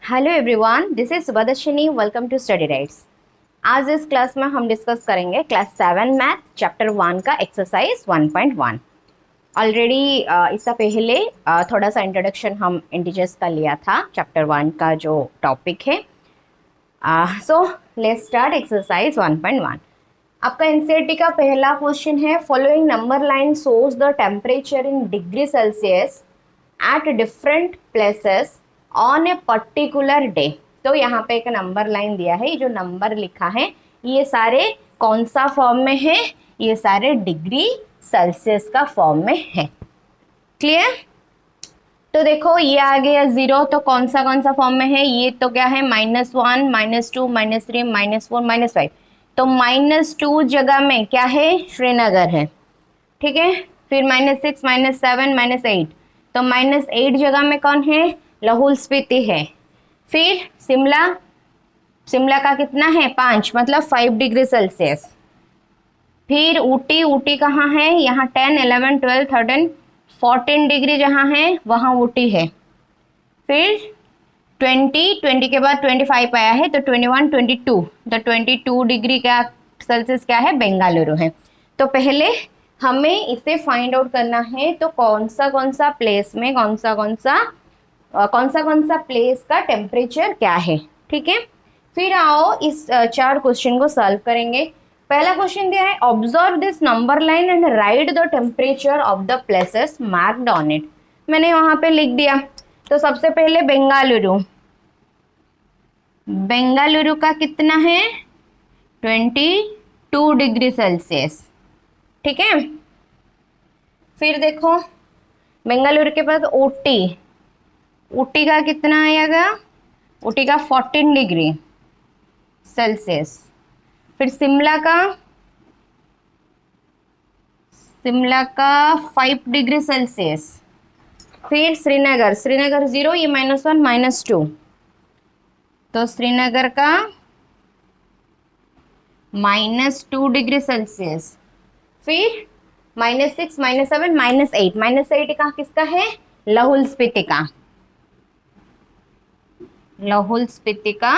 Hello everyone, this is Subhadarshini. Welcome to study rights. आज इस class में हम डिस्कस करेंगे क्लास 7 मैथ चैप्टर 1 का एक्सरसाइज 1.1। ऑलरेडी इससे पहले थोड़ा सा इंट्रोडक्शन हम इंटीजर्स का लिया था चैप्टर 1 का जो टॉपिक है। So let's start exercise 1.1। आपका एनसीईआरटी का पहला क्वेश्चन है, following number line shows the temperature in degree Celsius at different places on a particular day. तो यहाँ पे एक नंबर लाइन दिया है, ये जो नंबर लिखा है ये सारे कौन सा फॉर्म में है? ये सारे डिग्री सेल्सियस का फॉर्म में है। क्लियर? तो देखो ये आ गया 0, तो कौन सा फॉर्म में है? ये तो क्या है? -1, -2, -3, -4, -5। तो -2 जगह में क्या है? श्रीनगर है। ठीक है, फिर -6, -7, -8। तो -8 जगह में कौन है? लाहौल स्पीति है। फिर शिमला का कितना है? 5, मतलब 5 डिग्री सेल्सियस। फिर ऊटी कहाँ है? यहाँ 10, 11, 12, 13, 14 डिग्री जहाँ है वहाँ ऊटी है। फिर 20 के बाद 25 आया है, तो 21, 22, तो 22 डिग्री का सेल्सियस क्या है? बेंगलुरु है। तो पहले हमें इसे फाइंड आउट करना है, तो कौन सा प्लेस में कौन सा प्लेस का टेम्परेचर क्या है। ठीक है, फिर आओ इस 4 क्वेश्चन को सॉल्व करेंगे। पहला क्वेश्चन दिया है, observe this number line and right the temperature of the places marked on it. मैंने वहां पे लिख दिया। तो सबसे पहले बेंगलुरु का कितना है? 22 डिग्री सेल्सियस। ठीक है, फिर देखो बेंगलुरु के पास ऊटी का कितना आएगा? ऊटी का 14 डिग्री सेल्सियस। फिर शिमला का 5 डिग्री सेल्सियस। फिर श्रीनगर 0, ये -1, -2, तो श्रीनगर का -2 डिग्री सेल्सियस। फिर -6, -7, -8 का किसका है? लाहौल स्पीति का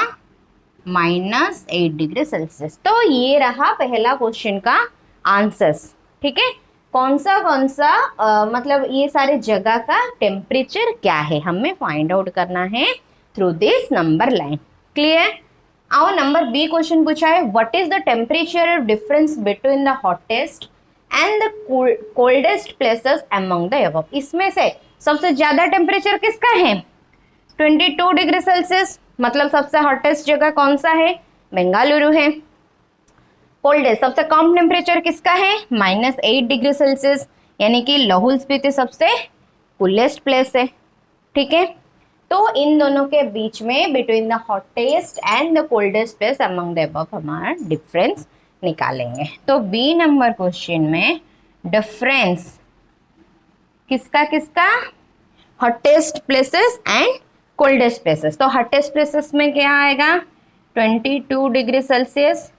-8 डिग्री सेल्सियस। तो ये रहा पहला क्वेश्चन का आंसर्स। ठीक है, कौन सा मतलब ये सारे जगह का टेम्परेचर क्या है हमें फाइंड आउट करना है through this number line. Clear? आओ नंबर बी क्वेश्चन पूछा है, what is the temperature difference between the hottest and the coldest places among the above. इसमें से सबसे ज्यादा टेम्परेचर किसका है? 22 डिग्री सेल्सियस, मतलब सबसे हॉटेस्ट जगह कौन सा है? बेंगलुरु है। कोल्डेस्ट सबसे कम टेम्परेचर किसका है? -8 डिग्री सेल्सियस, यानी कि लाहौल स्पीति सबसे कूलेस्ट प्लेस है। ठीक है, तो इन दोनों के बीच में between the hottest and the coldest place among the above हमारा डिफरेंस निकालेंगे। तो बी नंबर क्वेश्चन में डिफरेंस किसका? Hottest places and coldest places. तो हॉटेस्ट प्लेसेस में क्या आएगा? 22 डिग्री सेल्सियस,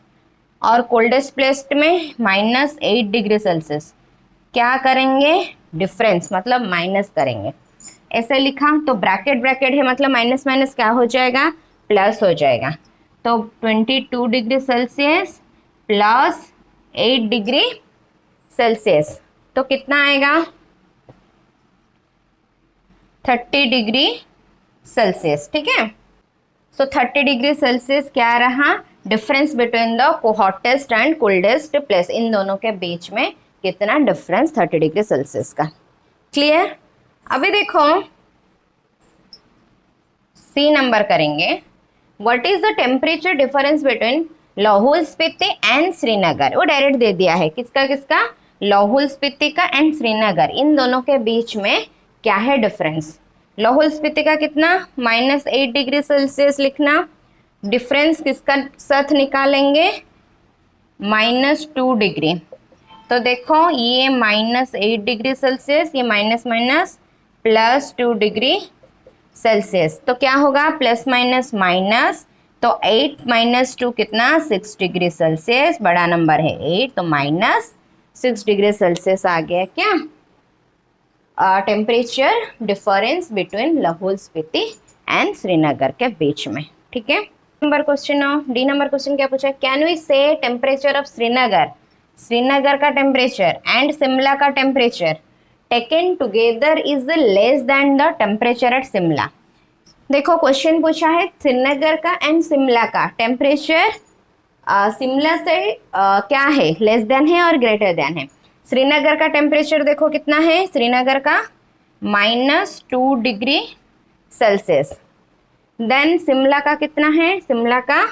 और कोल्डेस्ट प्लेस में -8 डिग्री सेल्सियस। क्या करेंगे? डिफरेंस मतलब माइनस करेंगे। ऐसे लिखा तो ब्रैकेट है, मतलब माइनस माइनस क्या हो जाएगा? प्लस हो जाएगा। तो 22 degree Celsius plus 8 degree Celsius, तो कितना आएगा? 30 डिग्री सेल्सियस। ठीक है, सो 30 डिग्री सेल्सियस क्या रहा? Difference between the hottest and coldest place, इन दोनों के बीच में कितना डिफरेंस? 30 डिग्री सेल्सियस का। क्लियर? अभी देखो सी नंबर करेंगे, what is the temperature difference between Lahaul Spiti and Srinagar. वो डायरेक्ट दे दिया है, किसका? लाहौल स्पीति का एंड श्रीनगर, इन दोनों के बीच में क्या है डिफरेंस? लाहौल स्पीति का कितना? -8 डिग्री सेल्सियस लिखना। डिफरेंस किसका साथ निकालेंगे? -2 डिग्री। तो देखो ये -8 डिग्री सेल्सियस, ये माइनस माइनस +2 डिग्री सेल्सियस, तो क्या होगा? प्लस माइनस माइनस, तो 8 - 2 कितना? 6 डिग्री सेल्सियस। बड़ा नंबर है 8, तो -6 डिग्री सेल्सियस आ गया क्या temperature difference between Lahaul Spiti and Srinagar के बीच में। ठीक है, number question D number question क्या पूछा है, कैन वी से टेम्परेचर ऑफ श्रीनगर, श्रीनगर का टेम्परेचर एंड शिमला का temperature taken together is less than the temperature at Shimla. देखो क्वेश्चन पूछा है श्रीनगर का एंड शिमला का टेम्परेचर शिमला से क्या है, लेस देन है और ग्रेटर देन है। श्रीनगर का टेम्परेचर देखो कितना है, श्रीनगर का -2 डिग्री सेल्सियस। देन शिमला का कितना है, शिमला का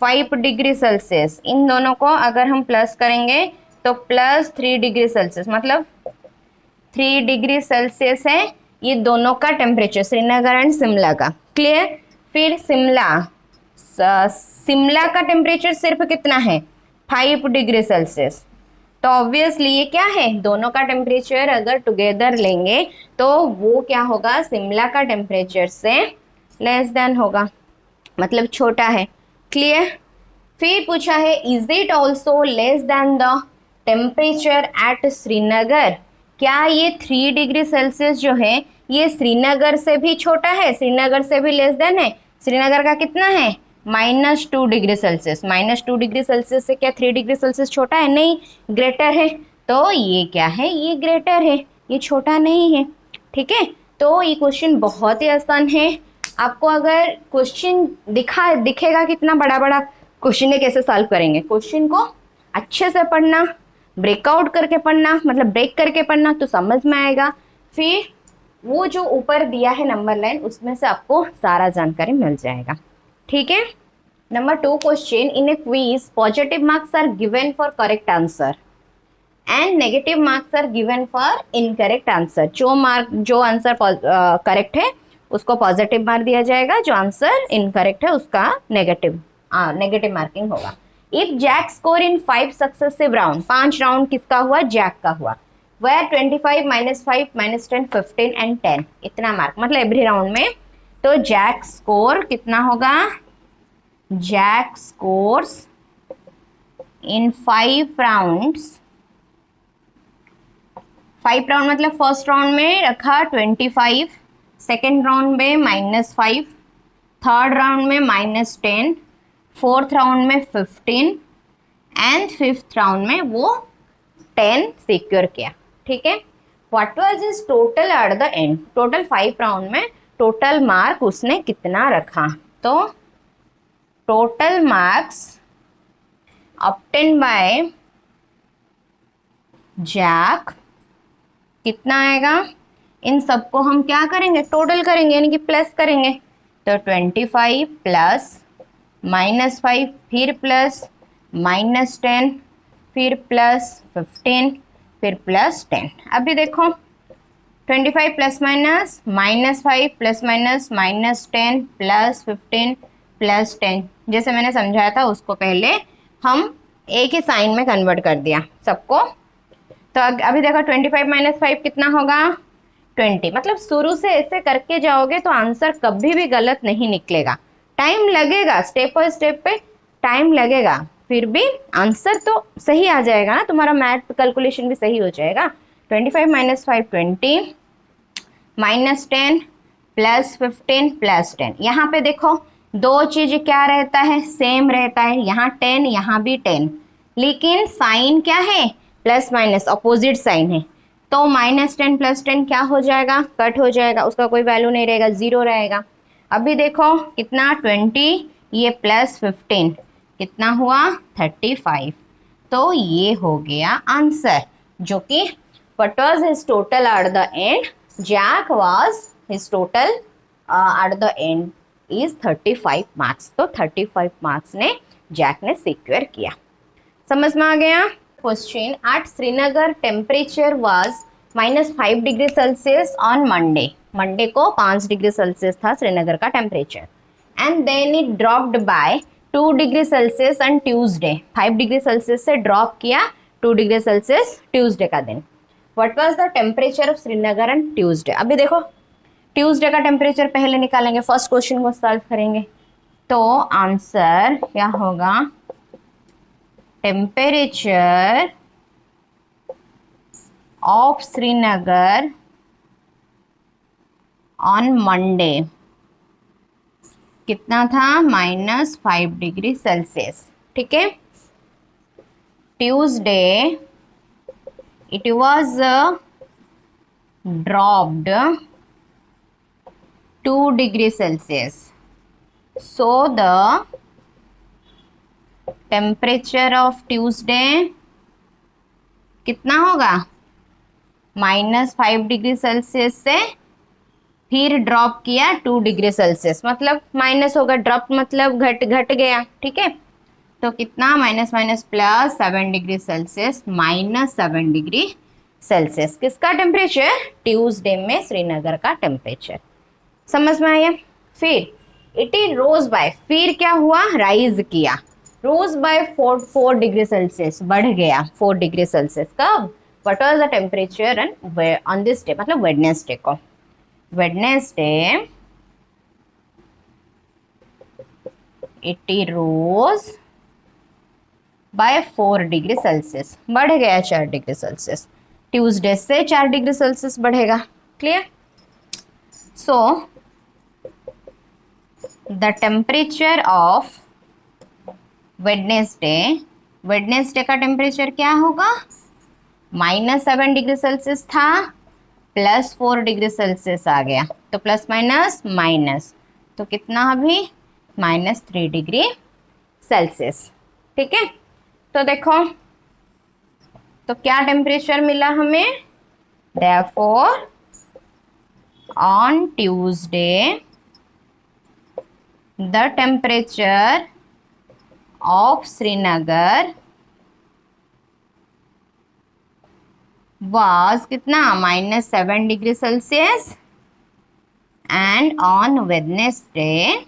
5 डिग्री सेल्सियस। इन दोनों को अगर हम प्लस करेंगे तो +3 डिग्री सेल्सियस, मतलब 3 डिग्री सेल्सियस है ये दोनों का टेम्परेचर, श्रीनगर एंड शिमला का। क्लियर। फिर शिमला का टेम्परेचर सिर्फ कितना है, 5 डिग्री सेल्सियस। तो ऑब्वियसली ये क्या है, दोनों का टेम्परेचर अगर टुगेदर लेंगे तो वो क्या होगा, शिमला का टेम्परेचर से लेस देन होगा, मतलब छोटा है। क्लियर। फिर पूछा है is it also less than the temperature at Srinagar, क्या ये 3 डिग्री सेल्सियस जो है ये श्रीनगर से भी छोटा है, श्रीनगर से भी लेस देन है। श्रीनगर का कितना है, -2 डिग्री सेल्सियस। -2 डिग्री सेल्सियस से क्या 3 डिग्री सेल्सियस छोटा है, नहीं, ग्रेटर है। तो ये क्या है, ये ग्रेटर है, ये छोटा नहीं है। ठीक है, तो ये क्वेश्चन बहुत ही आसान है। आपको अगर क्वेश्चन दिखेगा कितना बड़ा बड़ा, क्वेश्चन ने कैसे सॉल्व करेंगे, क्वेश्चन को अच्छे से पढ़ना, ब्रेकआउट करके पढ़ना, मतलब ब्रेक करके पढ़ना तो समझ में आएगा। फिर वो जो ऊपर दिया है नंबर लाइन उसमें से आपको सारा जानकारी मिल जाएगा। ठीक है। Number 2 question, in a quiz positive marks are given for correct answer and negative marks are given for incorrect answer. जो आंसर करेक्ट है उसको पॉजिटिव मार्क दिया जाएगा, जो आंसर इनकरेक्ट है उसका नेगेटिव मार्किंग होगा। If Jack score in 5 successive round, 5 round किसका हुआ, जैक का हुआ, वेयर 25 -5 -10 15 एंड 10, इतना मार्क, मतलब एवरी राउंड में। तो जैक स्कोर कितना होगा, Jack scores in 5 rounds, 5 round मतलब फर्स्ट राउंड में रखा 25, सेकेंड राउंड में -5, थर्ड राउंड में -10, फोर्थ राउंड में 15 एंड फिफ्थ राउंड में वो 10 सिक्योर किया। ठीक है। What was his total at the end, total 5 round में टोटल मार्क उसने कितना रखा, तो total marks obtain by Jack कितना आएगा, इन सबको हम क्या करेंगे, टोटल करेंगे, यानी कि प्लस करेंगे। तो 25 प्लस -5 फिर प्लस -10 फिर प्लस 15 फिर +10। अभी देखो 25 plus minus -5 plus minus -10 plus 15 plus 10, जैसे मैंने समझाया था उसको पहले हम एक ही साइन में कन्वर्ट कर दिया सबको। तो अभी देखो 25 - 5 कितना होगा, 20। मतलब शुरू से ऐसे करके जाओगे तो आंसर कभी भी गलत नहीं निकलेगा, टाइम लगेगा, स्टेप बाय स्टेप पे टाइम लगेगा, फिर भी आंसर तो सही आ जाएगा ना, तुम्हारा मैथ कैलकुलेशन भी सही हो जाएगा। 25 - 5 20 -10 प्लस 15 प्लस 10। यहाँ पे देखो दो चीज क्या रहता है, सेम रहता है, यहाँ 10 यहाँ भी 10, लेकिन साइन क्या है, प्लस माइनस अपोजिट साइन है। तो -10 + 10 क्या हो जाएगा, कट हो जाएगा, उसका कोई वैल्यू नहीं रहेगा, 0 रहेगा। अभी देखो कितना 20, ये प्लस 15 कितना हुआ 35। तो ये हो गया आंसर, जो कि what was his total at the end, Jack was his total at the end is 35 marks. तो 35 मार्क्स ने जैक ने सिक्योर किया। समझ में आ गया। Question, at Srinagar temperature was -5 degree Celsius on Monday, Monday को 5 डिग्री सेल्सियस था श्रीनगर का temperature, and then it dropped by 2 degree Celsius on Tuesday, 5 degree Celsius से ड्रॉप किया 2 डिग्री सेल्सियस ट्यूसडे का दिन। What was the temperature of Srinagar on Tuesday. अभी देखो Tuesday का टेम्परेचर पहले निकालेंगे, फर्स्ट क्वेश्चन को सॉल्व करेंगे। तो आंसर क्या होगा, temperature of Srinagar on Monday कितना था, -5 डिग्री सेल्सियस। ठीक है, Tuesday it was dropped 2 degree Celsius. So the temperature of Tuesday कितना होगा, -5 डिग्री सेल्सियस से फिर ड्रॉप किया 2 डिग्री सेल्सियस, मतलब माइनस होगा, ड्रॉप मतलब घट गया। ठीक है, तो कितना, minus minus plus 7 degree Celsius, -7 degree Celsius किसका टेम्परेचर, ट्यूसडे में श्रीनगर का टेम्परेचर। समझ में आया। फिर इट इज रोज बाय, फिर क्या हुआ, राइज किया, रोज बाय 4 डिग्री सेल्सियस, बढ़ गया 4 डिग्री सेल्सियस। कब, what was the temperature on this day, मतलब वेडनेसडे को, Wednesday it rose by 4 degree Celsius, बढ़ गया 4 डिग्री सेल्सियस। ट्यूसडे से 4 डिग्री सेल्सियस बढ़ेगा। Clear. So the temperature of Wednesday, Wednesday का टेम्परेचर क्या होगा, -7 डिग्री सेल्सियस था, +4 डिग्री सेल्सियस आ गया, तो प्लस माइनस माइनस, तो कितना अभी, -3 डिग्री सेल्सियस। ठीक है, तो देखो, तो क्या टेम्परेचर मिला हमें, therefore on Tuesday the temperature of Srinagar was कितना, -7 degree Celsius, and on Wednesday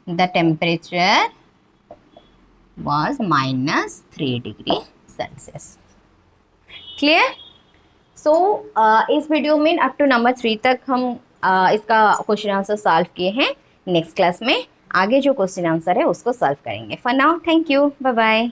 the temperature was -3 degree Celsius. Clear. So इस वीडियो में अप टू नंबर 3 तक हम इसका क्वेश्चन आंसर सॉल्व किए हैं। नेक्स्ट क्लास में आगे जो क्वेश्चन आंसर है उसको सॉल्व करेंगे। For now thank you, bye bye.